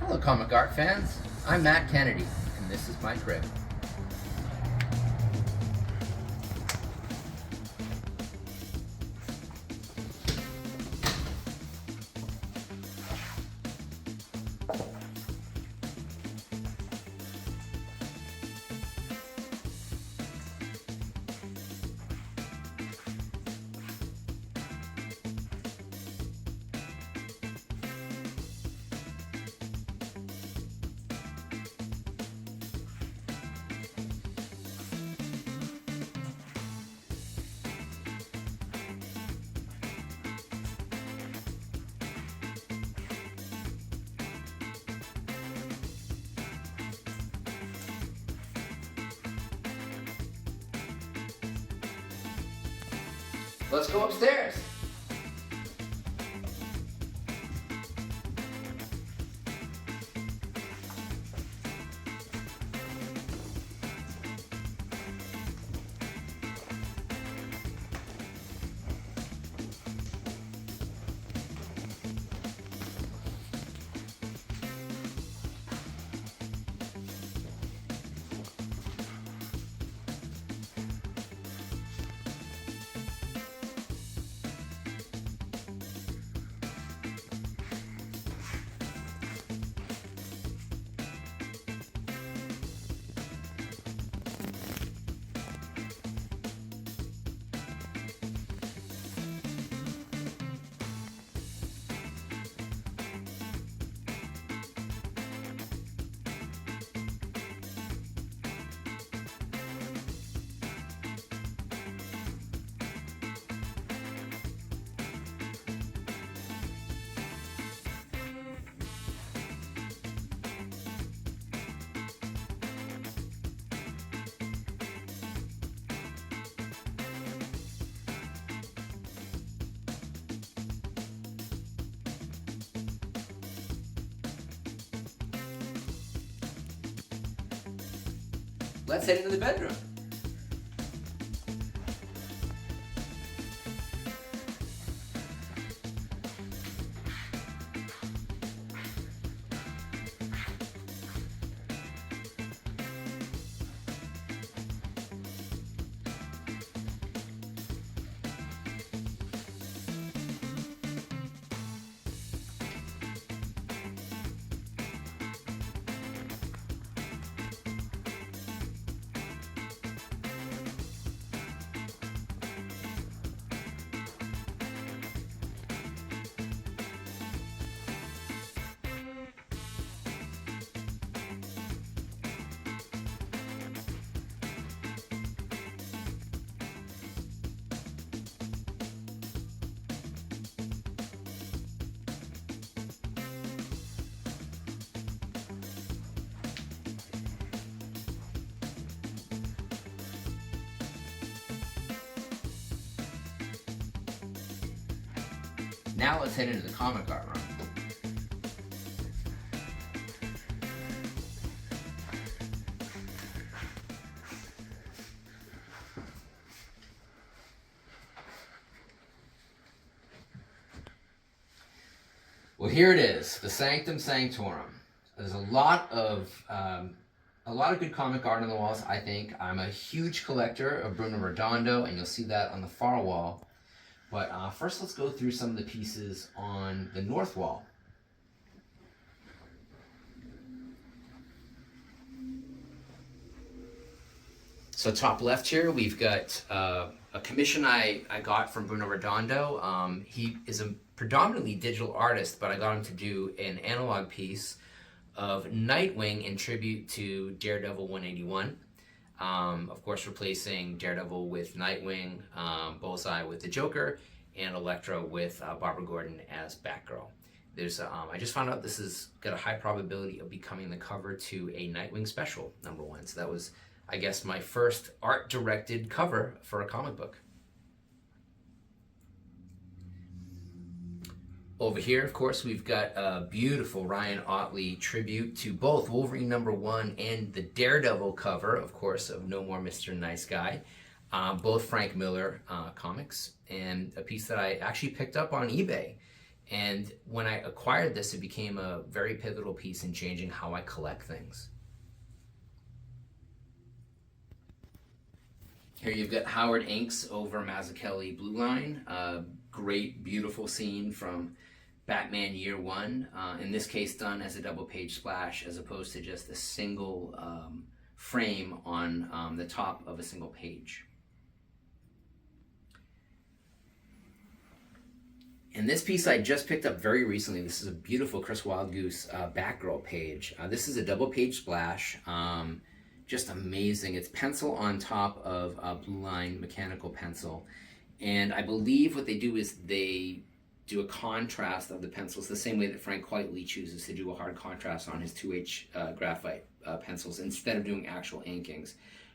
Hello comic art fans, I'm Matt Kennedy, and this is my crib. Let's go upstairs. Let's head into the bedroom. Now let's head into the comic art room. Well, here it is, the Sanctum Sanctorum. There's a lot of good comic art on the walls, I think. I'm a huge collector of Bruno Redondo, and you'll see that on the far wall. But first, let's go through some of the pieces on the north wall. So top left here, we've got a commission I got from Bruno Redondo. He is a predominantly digital artist, but I got him to do an analog piece of Nightwing in tribute to Daredevil 181. Of course, replacing Daredevil with Nightwing, Bullseye with the Joker, and Elektra with Barbara Gordon as Batgirl. There's, I just found out this has got a high probability of becoming the cover to a Nightwing special, #1. So that was, I guess, my first art-directed cover for a comic book. Over here, of course, we've got a beautiful Ryan Ottley tribute to both Wolverine #1 and the Daredevil cover, of course, of No More Mr. Nice Guy. Both Frank Miller comics, and a piece that I actually picked up on eBay. And when I acquired this, it became a very pivotal piece in changing how I collect things. Here you've got Howard inks over Mazzucchelli Blue Line. Great, beautiful scene from Batman Year One. In this case, done as a double page splash as opposed to just a single frame on the top of a single page. And this piece I just picked up very recently. This is a beautiful Chris Wildgoose Batgirl page. This is a double page splash. Just amazing. It's pencil on top of Blue Line mechanical pencil. And I believe what they do is they do a contrast of the pencils the same way that Frank Quitely chooses to do a hard contrast on his 2H graphite pencils instead of doing actual inkings.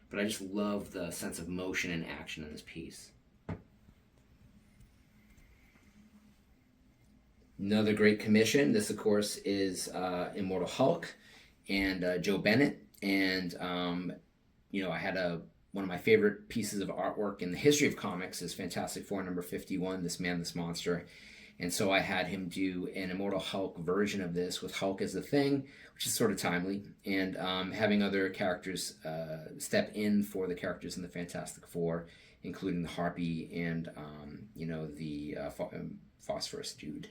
But I just love the sense of motion and action in this piece. Another great commission. This, of course, is Immortal Hulk and Joe Bennett. And, you know, I had one of my favorite pieces of artwork in the history of comics is Fantastic Four number 51, This Man, This Monster. And so I had him do an Immortal Hulk version of this with Hulk as the Thing, which is sort of timely, and having other characters step in for the characters in the Fantastic Four, including the Harpy and, you know, the Phosphorus Dude.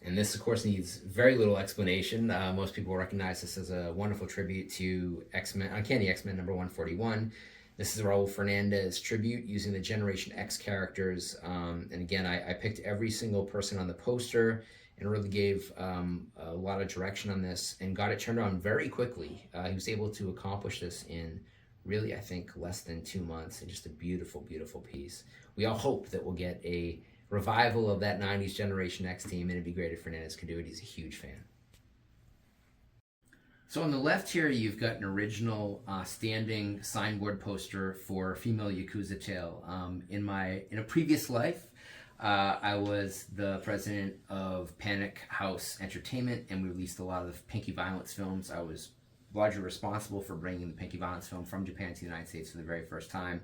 And this, of course, needs very little explanation. Most people recognize this as a wonderful tribute to X-Men, Uncanny X-Men number 141. This is Raul Fernandez tribute using the Generation X characters. And again, I picked every single person on the poster and really gave a lot of direction on this and got it turned on very quickly. He was able to accomplish this in really, I think, less than 2 months, and just a beautiful, beautiful piece. We all hope that we'll get a revival of that 90s Generation X team, and it'd be great if Fernandez could do it. He's a huge fan. So on the left here, you've got an original standing signboard poster for Female Yakuza Tale. In a previous life, I was the president of Panic House Entertainment, and we released a lot of Pinky Violence films. I was largely responsible for bringing the Pinky Violence film from Japan to the United States for the very first time.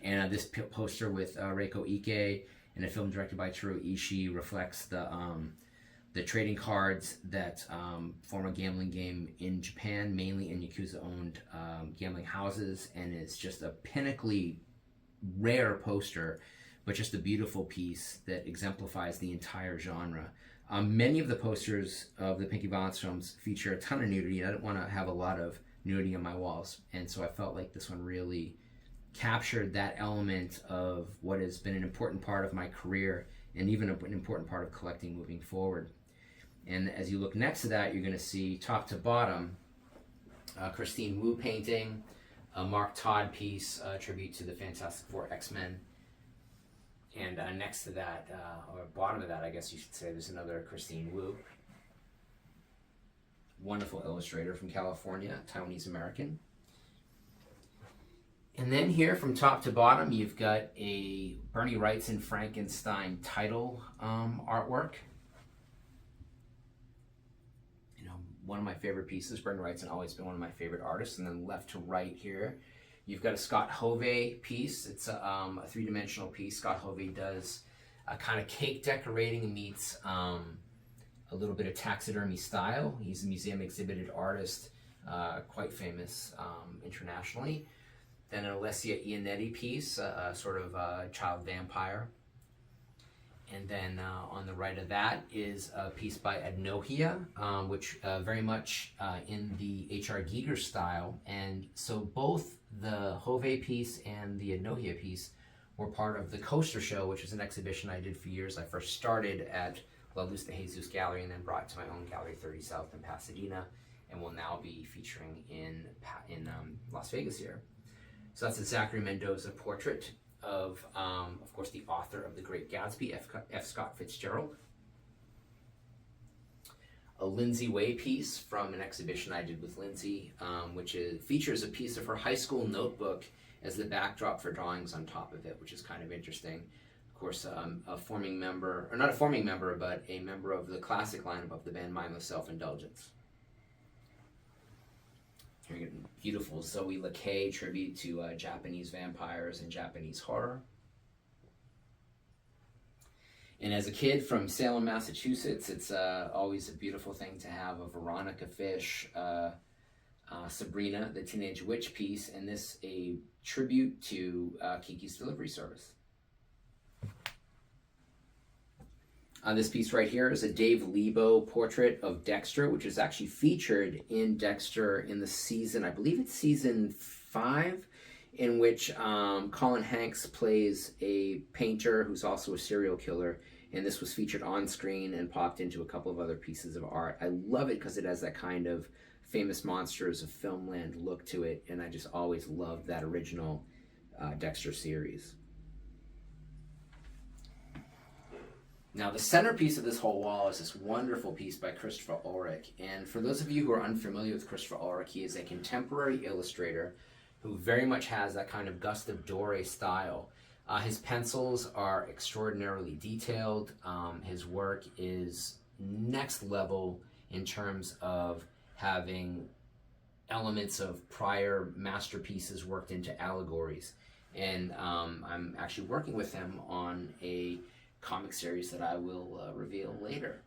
And this poster with Reiko Ike and a film directed by Taro Ishii reflects the trading cards that form a gambling game in Japan, mainly in Yakuza-owned gambling houses, and it's just a pinnacly rare poster, but just a beautiful piece that exemplifies the entire genre. Many of the posters of the Pinky Violence films feature a ton of nudity, and I didn't want to have a lot of nudity on my walls, and so I felt like this one really captured that element of what has been an important part of my career and even an important part of collecting moving forward. And as you look next to that, you're going to see top to bottom Christine Wu painting, a Mark Todd piece, tribute to the Fantastic Four X-Men. And next to that, or bottom of that, I guess you should say, there's another Christine Wu. Wonderful illustrator from California, Taiwanese American. And then here from top to bottom, you've got a Bernie Wrightson Frankenstein title artwork. You know, one of my favorite pieces. Bernie Wrightson always been one of my favorite artists. And then left to right here, you've got a Scott Hovey piece. It's a three-dimensional piece. Scott Hovey does a kind of cake decorating meets a little bit of taxidermy style. He's a museum exhibited artist, quite famous internationally. Then an Alessia Ionetti piece, sort of a child vampire. And then on the right of that is a piece by Adnohia, which very much in the H.R. Giger style. And so both the Hovey piece and the Adnohia piece were part of the Coaster Show, which is an exhibition I did for years. I first started at La Luz de Jesus Gallery and then brought to my own Gallery 30 South in Pasadena, and will now be featuring in Las Vegas here. So that's a Zachary Mendoza portrait of course, the author of The Great Gatsby, F. Scott Fitzgerald. A Lindsay Way piece from an exhibition I did with Lindsay, which features a piece of her high school notebook as the backdrop for drawings on top of it, which is kind of interesting. Of course, a forming member, or not a forming member, but a member of the classic lineup of the band Mindless Self-Indulgence. Here you get a beautiful Zoe Lakay tribute to Japanese vampires and Japanese horror. And as a kid from Salem, Massachusetts, it's always a beautiful thing to have a Veronica Fish, Sabrina, the Teenage Witch piece, and this a tribute to Kiki's Delivery Service. This piece right here is a Dave Lebo portrait of Dexter, which is actually featured in Dexter in the season, I believe it's season 5, in which Colin Hanks plays a painter who's also a serial killer, and this was featured on screen and popped into a couple of other pieces of art. I love it because it has that kind of Famous Monsters of Filmland look to it, and I just always loved that original Dexter series. Now, the centerpiece of this whole wall is this wonderful piece by Christopher Ulrich. And for those of you who are unfamiliar with Christopher Ulrich, he is a contemporary illustrator who very much has that kind of Gustave Doré style. His pencils are extraordinarily detailed. His work is next level in terms of having elements of prior masterpieces worked into allegories. And I'm actually working with him on a comic series that I will reveal later.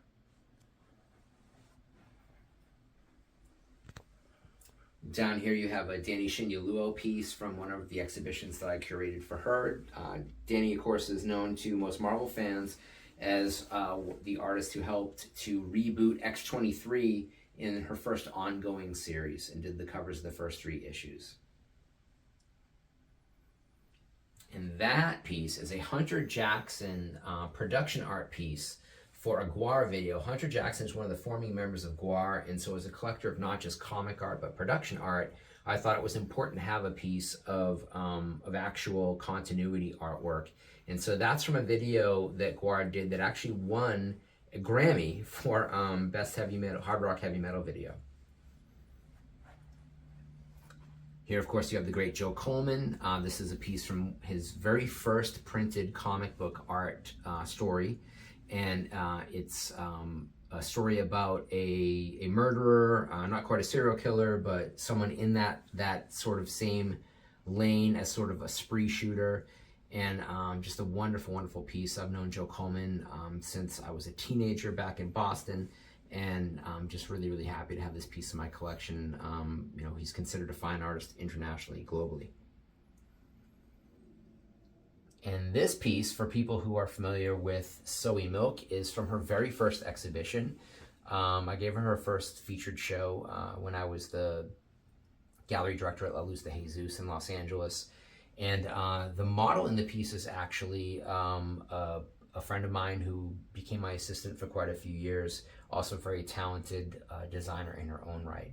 Down here you have a Danny Shinyoluo piece from one of the exhibitions that I curated for her. Danny, of course, is known to most Marvel fans as the artist who helped to reboot X-23 in her first ongoing series and did the covers of the first 3 issues. And that piece is a Hunter Jackson production art piece for a GWAR video. Hunter Jackson is one of the forming members of GWAR, and so as a collector of not just comic art but production art, I thought it was important to have a piece of actual continuity artwork. And so that's from a video that GWAR did that actually won a Grammy for Best Heavy Metal, Hard Rock Heavy Metal Video. Here, of course, you have the great Joe Coleman. This is a piece from his very first printed comic book art story. And it's a story about a murderer, not quite a serial killer, but someone in that sort of same lane as sort of a spree shooter. And just a wonderful, wonderful piece. I've known Joe Coleman since I was a teenager back in Boston. And I'm just really, really happy to have this piece in my collection. You know, he's considered a fine artist internationally, globally. And this piece, for people who are familiar with Zoe Milk, is from her very first exhibition. I gave her first featured show when I was the gallery director at La Luz de Jesus in Los Angeles. And the model in the piece is actually a friend of mine who became my assistant for quite a few years, also a very talented designer in her own right.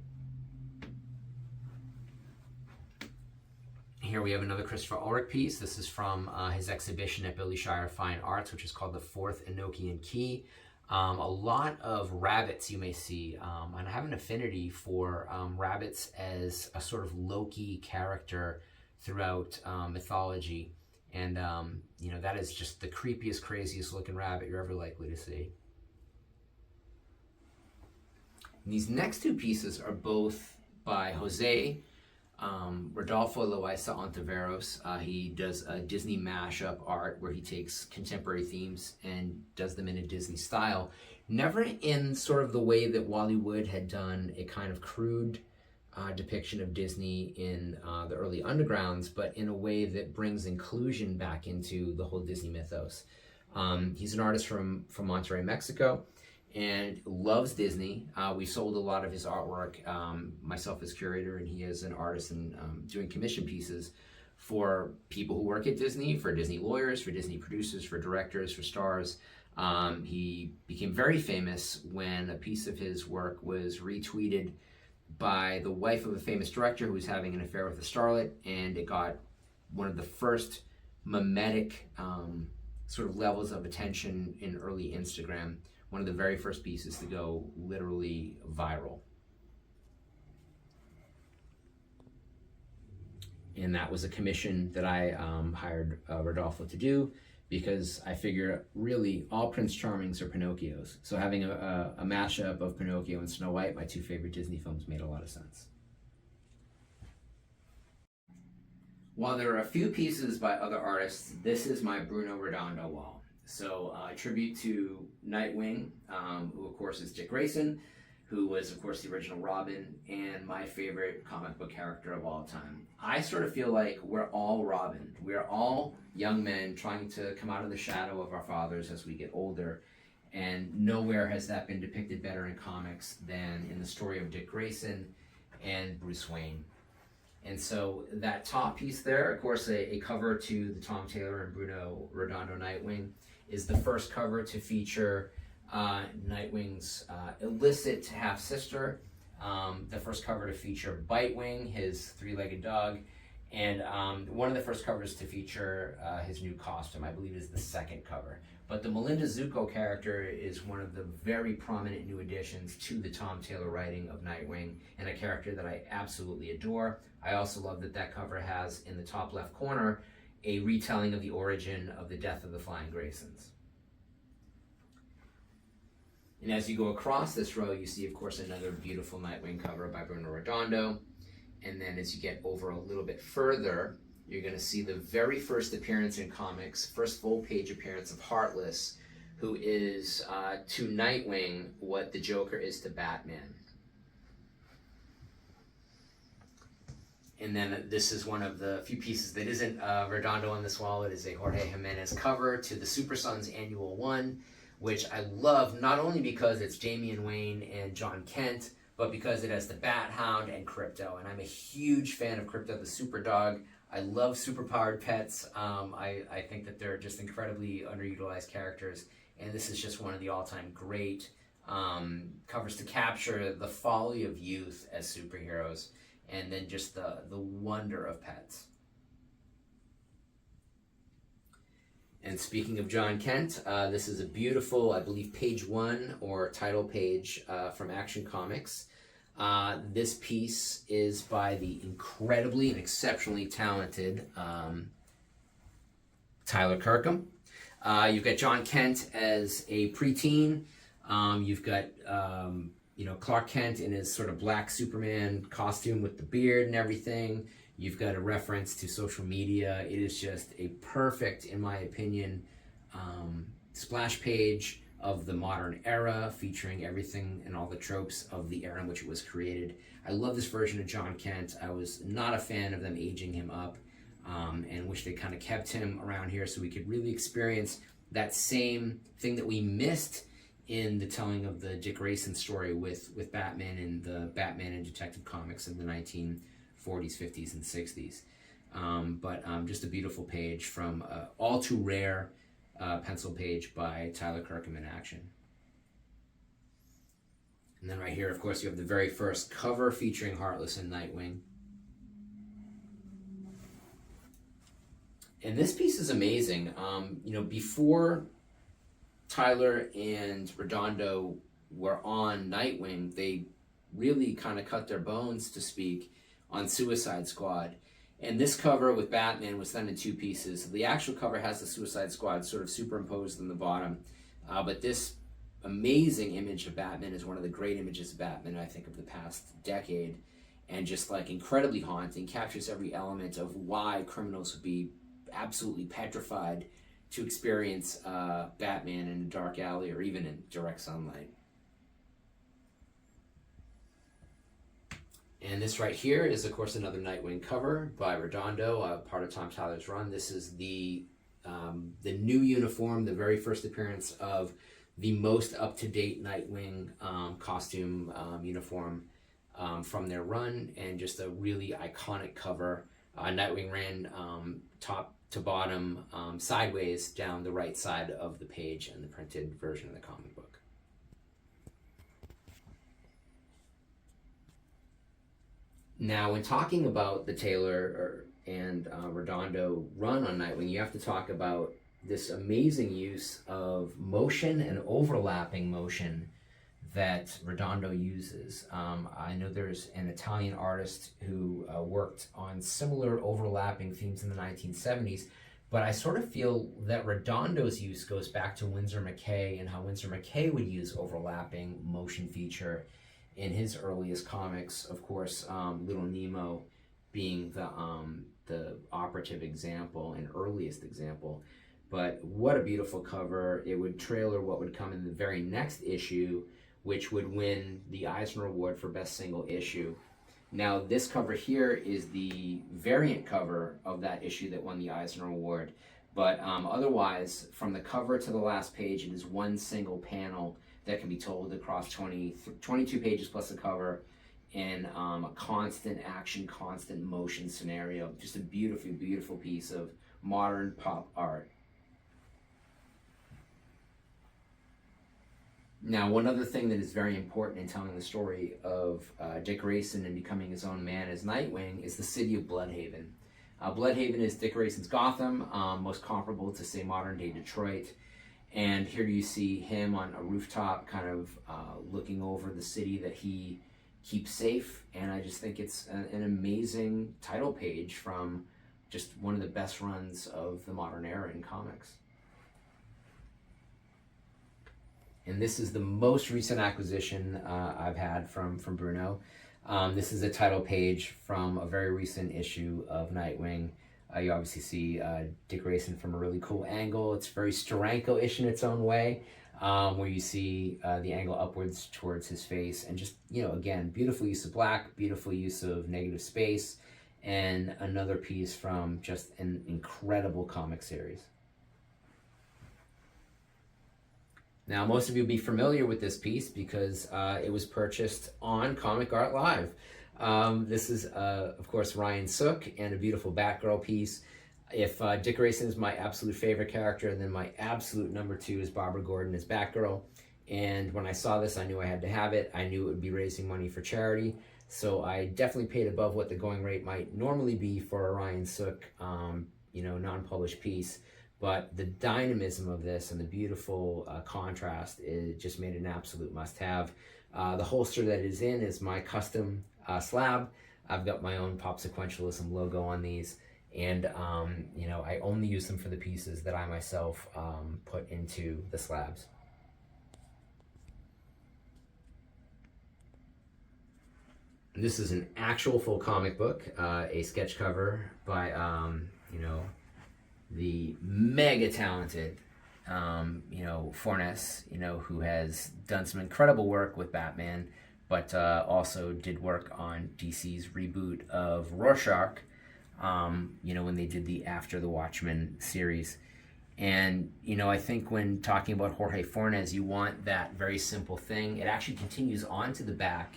Here we have another Christopher Ulrich piece. This is from his exhibition at Billy Shire Fine Arts, which is called The Fourth Enochian Key. A lot of rabbits you may see, and I have an affinity for rabbits as a sort of Loki character throughout mythology. And, you know, that is just the creepiest, craziest looking rabbit you're ever likely to see. And these next 2 pieces are both by Jose Rodolfo Loaiza Ontiveros. He does a Disney mashup art where he takes contemporary themes and does them in a Disney style. Never in sort of the way that Wally Wood had done a kind of crude depiction of Disney in the early Undergrounds, but in a way that brings inclusion back into the whole Disney mythos. He's an artist from Monterrey, Mexico, and loves Disney. We sold a lot of his artwork, myself as curator, and he is an artist and doing commission pieces for people who work at Disney, for Disney lawyers, for Disney producers, for directors, for stars. He became very famous when a piece of his work was retweeted by the wife of a famous director who was having an affair with a starlet, and it got one of the first mimetic sort of levels of attention in early Instagram, one of the very first pieces to go literally viral. And that was a commission that I hired Rodolfo to do, because I figure really all Prince Charmings are Pinocchios. So having a mashup of Pinocchio and Snow White, my 2 favorite Disney films, made a lot of sense. While there are a few pieces by other artists, this is my Bruno Redondo wall. So a tribute to Nightwing, who of course is Dick Grayson, who was of course the original Robin, and my favorite comic book character of all time. I sort of feel like we're all Robin. We're all young men trying to come out of the shadow of our fathers as we get older, and nowhere has that been depicted better in comics than in the story of Dick Grayson and Bruce Wayne. And so that top piece there, of course, a cover to the Tom Taylor and Bruno Redondo Nightwing, is the first cover to feature Nightwing's illicit half-sister, the first cover to feature Bitewing, his three-legged dog, and one of the first covers to feature his new costume, I believe is the second cover. But the Melinda Zuko character is one of the very prominent new additions to the Tom Taylor writing of Nightwing, and a character that I absolutely adore. I also love that that cover has, in the top left corner, a retelling of the origin of the death of the Flying Graysons. And as you go across this row, you see, of course, another beautiful Nightwing cover by Bruno Redondo. And then as you get over a little bit further, you're going to see the very first appearance in comics, first full-page appearance of Heartless, who is to Nightwing what the Joker is to Batman. And then this is one of the few pieces that isn't Redondo on this wall. It is a Jorge Jimenez cover to the Super Sons Annual 1, which I love not only because it's Damian Wayne and John Kent, but because it has the Bat Hound and Krypto. And I'm a huge fan of Krypto the Super Dog. I love superpowered pets. I think that they're just incredibly underutilized characters. And this is just one of the all-time great covers to capture the folly of youth as superheroes, and then just the wonder of pets. And speaking of John Kent, this is a beautiful, I believe, page 1 or title page from Action Comics. This piece is by the incredibly and exceptionally talented Tyler Kirkham. You've got John Kent as a preteen. You've got Clark Kent in his sort of black Superman costume with the beard and everything. You've got a reference to social media. It is just a perfect, in my opinion, splash page of the modern era, featuring everything and all the tropes of the era in which it was created. I love this version of John Kent. I was not a fan of them aging him up, and wish they kind of kept him around here so we could really experience that same thing that we missed in the telling of the Dick Grayson story with Batman and the Batman and Detective Comics in the 1940s, 50s, and 60s. But just a beautiful page from all too rare pencil page by Tyler Kirkham in action. And then right here, of course, you have the very first cover featuring Heartless and Nightwing. And this piece is amazing. Before Tyler and Redondo were on Nightwing, they really kind of cut their bones, to speak, on Suicide Squad. And this cover with Batman was done in two pieces. The actual cover has the Suicide Squad sort of superimposed in the bottom. But this amazing image of Batman is one of the great images of Batman, I think, of the past decade. And just like incredibly haunting, captures every element of why criminals would be absolutely petrified to experience Batman in a dark alley or even in direct sunlight. And this right here is, of course, another Nightwing cover by Redondo, part of Tom Taylor's run. This is the new uniform, the very first appearance of the most up-to-date Nightwing costume uniform from their run, and just a really iconic cover. Nightwing ran top to bottom, sideways down the right side of the page in the printed version of the comic book. Now, when talking about the Taylor and Redondo run on Nightwing, you have to talk about this amazing use of motion and overlapping motion that Redondo uses. I know there's an Italian artist who worked on similar overlapping themes in the 1970s, but I sort of feel that Redondo's use goes back to Winsor McCay and how Winsor McCay would use overlapping motion feature in his earliest comics. Of course, Little Nemo being the operative example and earliest example. but what a beautiful cover. It would trailer what would come in the very next issue, which would win the Eisner Award for Best Single Issue. Now, this cover here is the variant cover of that issue that won the Eisner Award. But otherwise, from the cover to the last page, it is one single panel that can be told across 22 pages plus the cover in a constant action, constant motion scenario. Just a beautiful, beautiful piece of modern pop art. Now, one other thing that is very important in telling the story of Dick Grayson and becoming his own man as Nightwing is the city of Bloodhaven. Bloodhaven is Dick Grayson's Gotham, most comparable to, say, modern-day Detroit. And here you see him on a rooftop kind of looking over the city that he keeps safe. And I just think it's an amazing title page from just one of the best runs of the modern era in comics. And this is the most recent acquisition I've had from Bruno. This is a title page from a very recent issue of Nightwing. You obviously see Dick Grayson from a really cool angle. It's very Steranko-ish in its own way, where you see the angle upwards towards his face. And just, again, beautiful use of black, beautiful use of negative space, and another piece from just an incredible comic series. Now, most of you will be familiar with this piece because it was purchased on Comic Art Live. This is, of course, Ryan Sook and a beautiful Batgirl piece. If Dick Grayson is my absolute favorite character, then my absolute number 2 is Barbara Gordon as Batgirl. And when I saw this, I knew I had to have it. I knew it would be raising money for charity. So I definitely paid above what the going rate might normally be for a Ryan Sook, non-published piece. But the dynamism of this and the beautiful contrast, it just made it an absolute must-have. The holster that it is in is my custom slab. I've got my own Pop Sequentialism logo on these, and I only use them for the pieces that I myself put into the slabs. This is an actual full comic book, a sketch cover by the mega talented, Fornes, who has done some incredible work with Batman, but also did work on DC's reboot of Rorschach, when they did the After the Watchmen series. And, I think when talking about Jorge Fornes, you want that very simple thing. It actually continues on to the back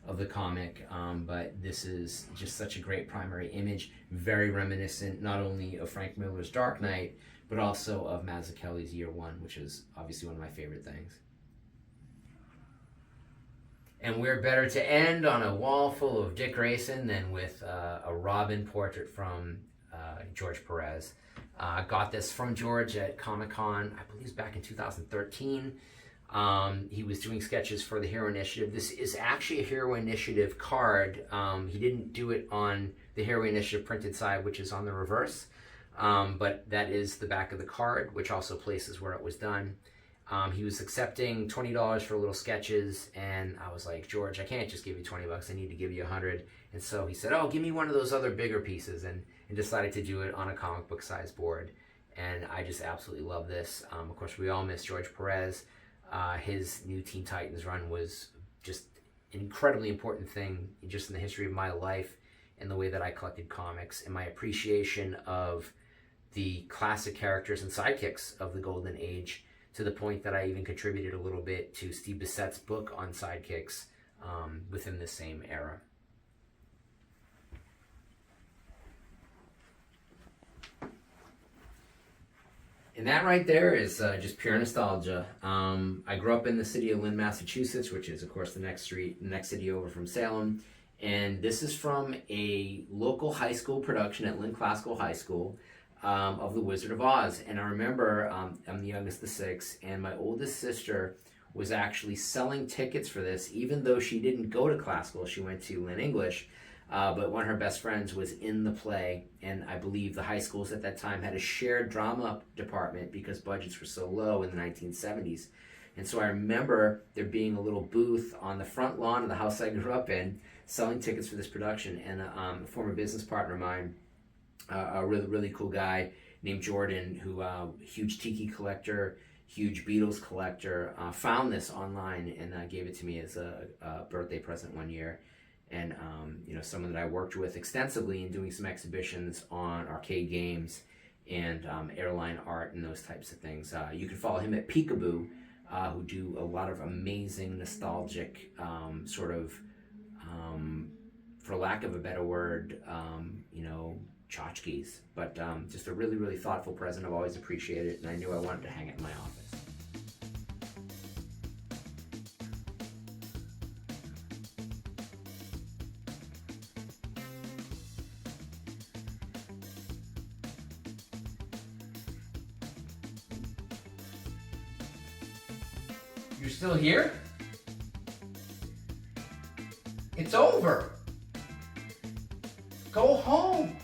of the comic, but this is just such a great primary image, very reminiscent not only of Frank Miller's Dark Knight, but also of Mazzucchelli's Year One, which is obviously one of my favorite things. And we're better to end on a wall full of Dick Grayson than with a Robin portrait from George Perez. Got this from George at Comic-Con, I believe it was back in 2013. He was doing sketches for the Hero Initiative. This is actually a Hero Initiative card. He didn't do it on the Hero Initiative printed side, which is on the reverse, but that is the back of the card, which also places where it was done. He was accepting $20 for little sketches, and I was like, George, I can't just give you $20. I need to give you $100. And so he said, oh, give me one of those other bigger pieces, and decided to do it on a comic book size board. And I just absolutely love this. Of course, we all miss George Perez. His new Teen Titans run was just an incredibly important thing just in the history of my life and the way that I collected comics and my appreciation of the classic characters and sidekicks of the Golden Age, to the point that I even contributed a little bit to Steve Bissett's book on sidekicks within the same era. And that right there is just pure nostalgia. I grew up in the city of Lynn, Massachusetts, which is, of course, the next city over from Salem. And this is from a local high school production at Lynn Classical High School of The Wizard of Oz. And I remember I'm the youngest of 6, and my oldest sister was actually selling tickets for this, even though she didn't go to classical. She went to Lynn English. But one of her best friends was in the play, and I believe the high schools at that time had a shared drama department because budgets were so low in the 1970s. And so I remember there being a little booth on the front lawn of the house I grew up in, selling tickets for this production, and a former business partner of mine, a really, really cool guy named Jordan, who huge tiki collector, huge Beatles collector, found this online and gave it to me as a birthday present one year. And someone that I worked with extensively in doing some exhibitions on arcade games and airline art and those types of things. You can follow him at Peekaboo, who do a lot of amazing, nostalgic for lack of a better word, tchotchkes. But just a really, really thoughtful present. I've always appreciated it, and I knew I wanted to hang it in my office. You're still here? It's over. Go home.